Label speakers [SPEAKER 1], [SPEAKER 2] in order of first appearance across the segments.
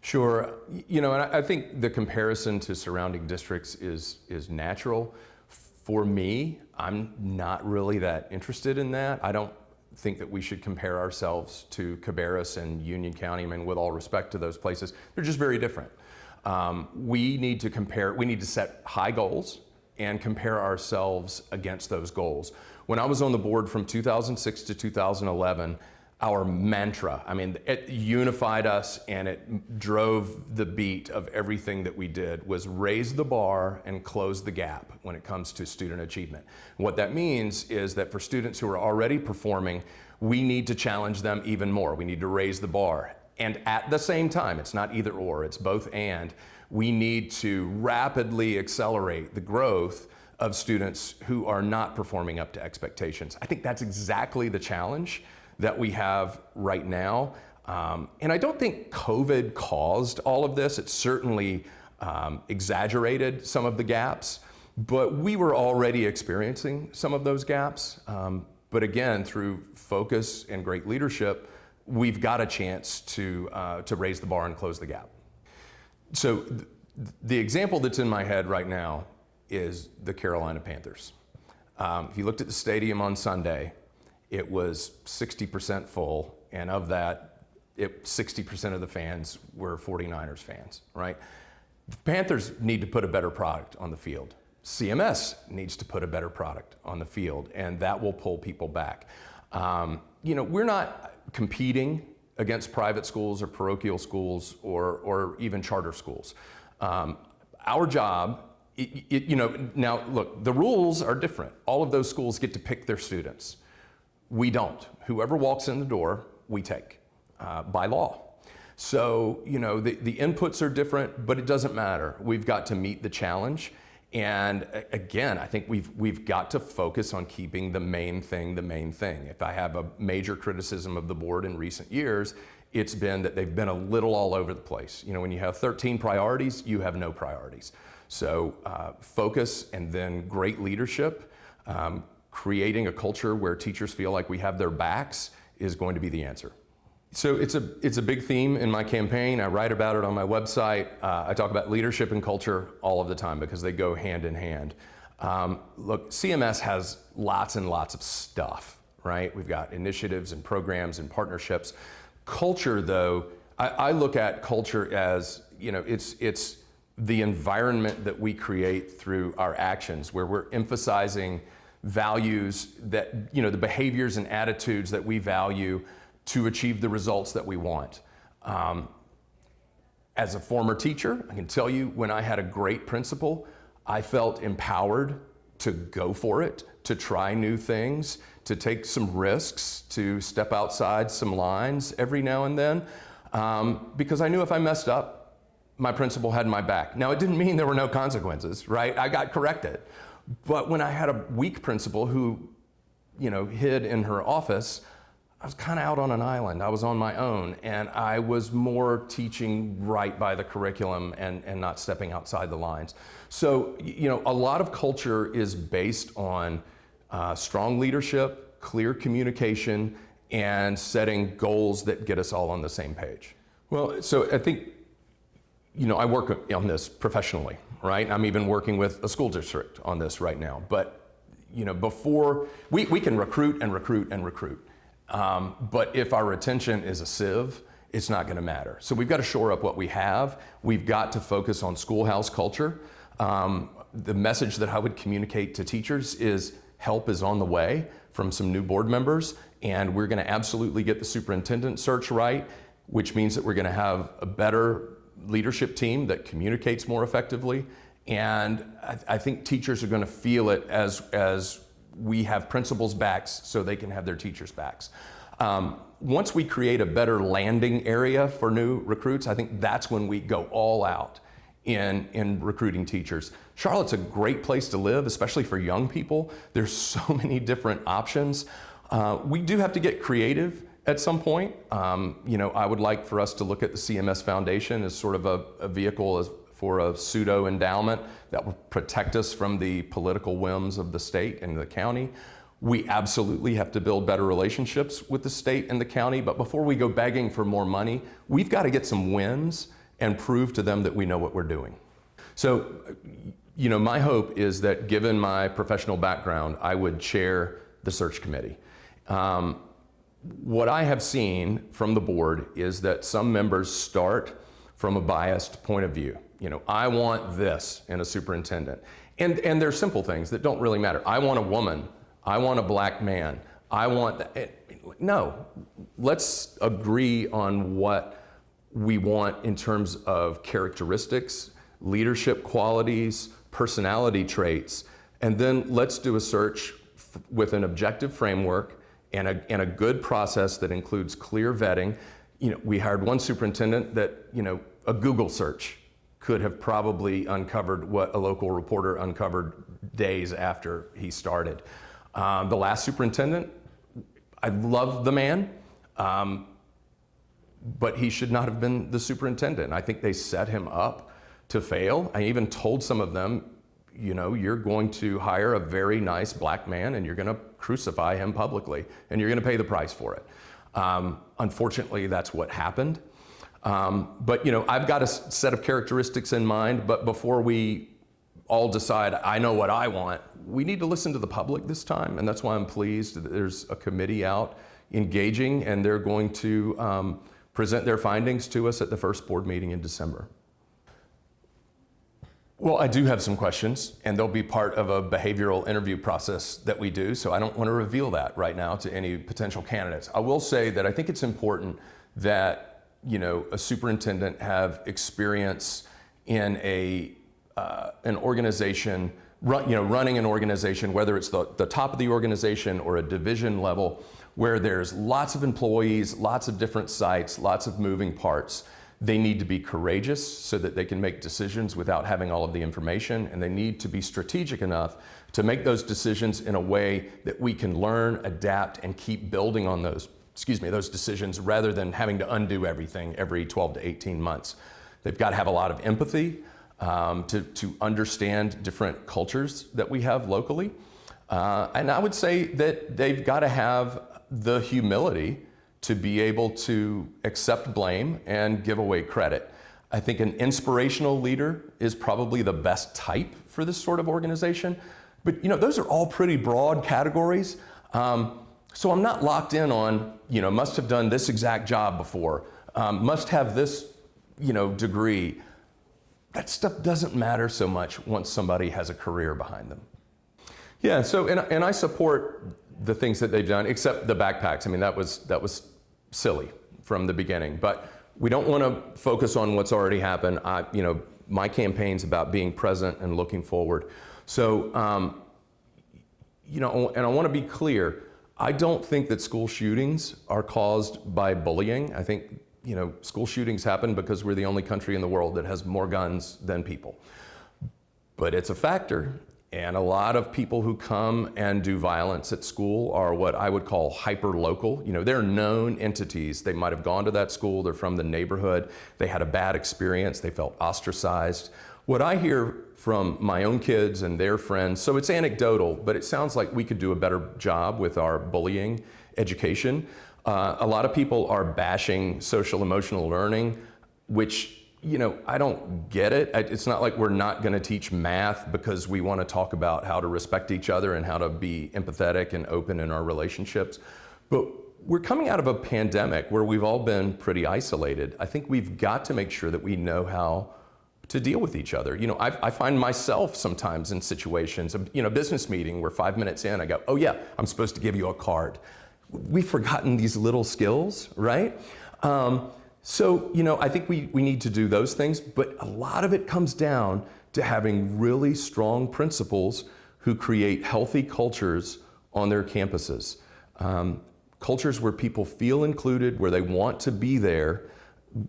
[SPEAKER 1] Sure. And I think the comparison to surrounding districts is natural. For me, I'm not really that interested in that. I don't think that we should compare ourselves to Cabarrus and Union County. I mean, with all respect to those places, they're just very different. We need to set high goals and compare ourselves against those goals. When I was on the board from 2006 to 2011, our mantra, it unified us and it drove the beat of everything that we did, was raise the bar and close the gap when it comes to student achievement. What that means is that for students who are already performing, we need to challenge them even more. We need to raise the bar. And at the same time, it's not either or, it's both and, we need to rapidly accelerate the growth of students who are not performing up to expectations. I think that's exactly the challenge that we have right now. And I don't think COVID caused all of this. It certainly exaggerated some of the gaps, but we were already experiencing some of those gaps. But again, through focus and great leadership, we've got a chance to raise the bar and close the gap. So the example that's in my head right now is the Carolina Panthers. If you looked at the stadium on Sunday, it was 60% full, and of that, 60% of the fans were 49ers fans, right? The Panthers need to put a better product on the field. CMS needs to put a better product on the field, and that will pull people back. We're not competing against private schools or parochial schools or even charter schools. Our job, now look, the rules are different. All of those schools get to pick their students. We don't. Whoever walks in the door, we take by law. So, the inputs are different, but it doesn't matter. We've got to meet the challenge. And again, I think we've got to focus on keeping the main thing the main thing. If I have a major criticism of the board in recent years, it's been that they've been a little all over the place. When you have 13 priorities, you have no priorities. So focus and then great leadership. Creating a culture where teachers feel like we have their backs is going to be the answer. So it's a big theme in my campaign. I write about it on my website. I talk about leadership and culture all of the time because they go hand in hand. Look, CMS has lots and lots of stuff, right? We've got initiatives and programs and partnerships. Culture, though, I look at culture as, it's the environment that we create through our actions, where we're emphasizing values that, the behaviors and attitudes that we value to achieve the results that we want. As a former teacher, I can tell you when I had a great principal, I felt empowered to go for it, to try new things, to take some risks, to step outside some lines every now and then, because I knew if I messed up, my principal had my back. Now, it didn't mean there were no consequences, right? I got corrected. But when I had a weak principal who, hid in her office, I was kind of out on an island. I was on my own, and I was more teaching right by the curriculum and not stepping outside the lines. So, a lot of culture is based on strong leadership, clear communication, and setting goals that get us all on the same page. Well, so I think, I work on this professionally. Right? I'm even working with a school district on this right now. But, before, we can recruit and recruit and recruit. But if our retention is a sieve, it's not gonna matter. So we've got to shore up what we have. We've got to focus on schoolhouse culture. The message that I would communicate to teachers is help is on the way from some new board members, and we're gonna absolutely get the superintendent search right, which means that we're gonna have a better leadership team that communicates more effectively, and I think teachers are going to feel it as we have principals' backs so they can have their teachers' backs. Once we create a better landing area for new recruits, I think that's when we go all out in recruiting teachers. Charlotte's a great place to live, especially for young people. There's so many different options. We do have to get creative at some point. I would like for us to look at the CMS Foundation as sort of a vehicle for a pseudo endowment that will protect us from the political whims of the state and the county. We absolutely have to build better relationships with the state and the county, but before we go begging for more money, we've got to get some wins and prove to them that we know what we're doing. So, my hope is that given my professional background, I would chair the search committee. What I have seen from the board is that some members start from a biased point of view. I want this in a superintendent. And they're simple things that don't really matter. I want a woman. I want a black man. I want that. No, let's agree on what we want in terms of characteristics, leadership qualities, personality traits, and then let's do a search with an objective framework and a good process that includes clear vetting. We hired one superintendent that, a Google search could have probably uncovered what a local reporter uncovered days after he started. The last superintendent, I love the man, but he should not have been the superintendent. I think they set him up to fail. I even told some of them, you're going to hire a very nice black man and you're going to crucify him publicly and you're going to pay the price for it. Unfortunately, that's what happened. But I've got a set of characteristics in mind, but before we all decide, I know what I want, we need to listen to the public this time, and that's why I'm pleased that there's a committee out engaging, and they're going to present their findings to us at the first board meeting in December. Well, I do have some questions, and they'll be part of a behavioral interview process that we do, so I don't want to reveal that right now to any potential candidates. I will say that I think it's important that a superintendent have experience in an organization, running an organization, whether it's the top of the organization or a division level, where there's lots of employees, lots of different sites, lots of moving parts. They need to be courageous so that they can make decisions without having all of the information, and they need to be strategic enough to make those decisions in a way that we can learn, adapt, and keep building on those decisions rather than having to undo everything every 12 to 18 months. They've got to have a lot of empathy to understand different cultures that we have locally. And I would say that they've got to have the humility to be able to accept blame and give away credit. I think an inspirational leader is probably the best type for this sort of organization. But those are all pretty broad categories. So I'm not locked in on, must have done this exact job before, must have this, degree. That stuff doesn't matter so much once somebody has a career behind them. Yeah, so, and I support the things that they've done, except the backpacks. I mean, that was silly from the beginning, but we don't want to focus on what's already happened. My campaign's about being present and looking forward. So, and I want to be clear, I don't think that school shootings are caused by bullying. I think, school shootings happen because we're the only country in the world that has more guns than people. But it's a factor, and a lot of people who come and do violence at school are what I would call hyper-local. They're known entities. They might have gone to that school, they're from the neighborhood, they had a bad experience, they felt ostracized. What I hear from my own kids and their friends, so it's anecdotal, but it sounds like we could do a better job with our bullying education. A lot of people are bashing social emotional learning, which, I don't get it. It's not like we're not going to teach math because we want to talk about how to respect each other and how to be empathetic and open in our relationships. But we're coming out of a pandemic where we've all been pretty isolated. I think we've got to make sure that we know how to deal with each other. I find myself sometimes in situations, a business meeting where 5 minutes in, I go, oh yeah, I'm supposed to give you a card. We've forgotten these little skills, right? So, I think we need to do those things, but a lot of it comes down to having really strong principals who create healthy cultures on their campuses. Cultures where people feel included, where they want to be there,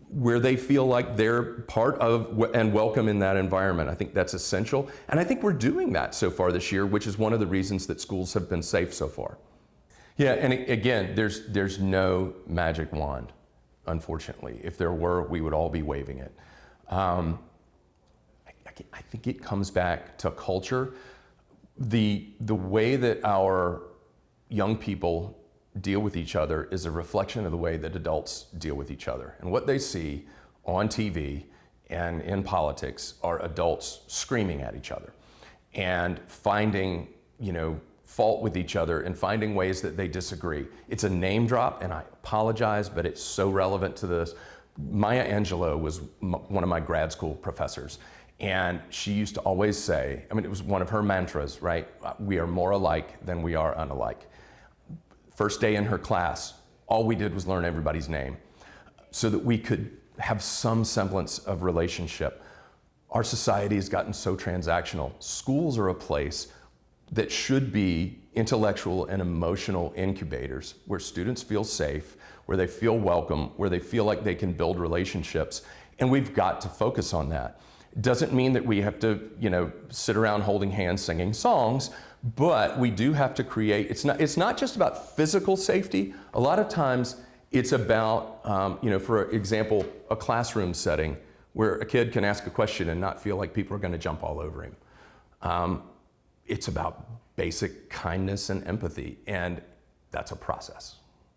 [SPEAKER 1] where they feel like they're part of and welcome in that environment. I think that's essential. And I think we're doing that so far this year, which is one of the reasons that schools have been safe so far. Yeah, and again, there's no magic wand, unfortunately. If there were, we would all be waving it. I think it comes back to culture. The way that our young people deal with each other is a reflection of the way that adults deal with each other. And what they see on TV and in politics are adults screaming at each other and finding, fault with each other and finding ways that they disagree. It's a name drop, and I apologize, but it's so relevant to this. Maya Angelou was one of my grad school professors, and she used to always say, it was one of her mantras, right? We are more alike than we are unalike. First day in her class, all we did was learn everybody's name so that we could have some semblance of relationship. Our society has gotten so transactional. Schools are a place that should be intellectual and emotional incubators where students feel safe, where they feel welcome, where they feel like they can build relationships, and we've got to focus on that. It doesn't mean that we have to, sit around holding hands singing songs, but we do have to create, it's not just about physical safety. A lot of times it's about, for example, a classroom setting where a kid can ask a question and not feel like people are going to jump all over him. It's about basic kindness and empathy, and that's a process.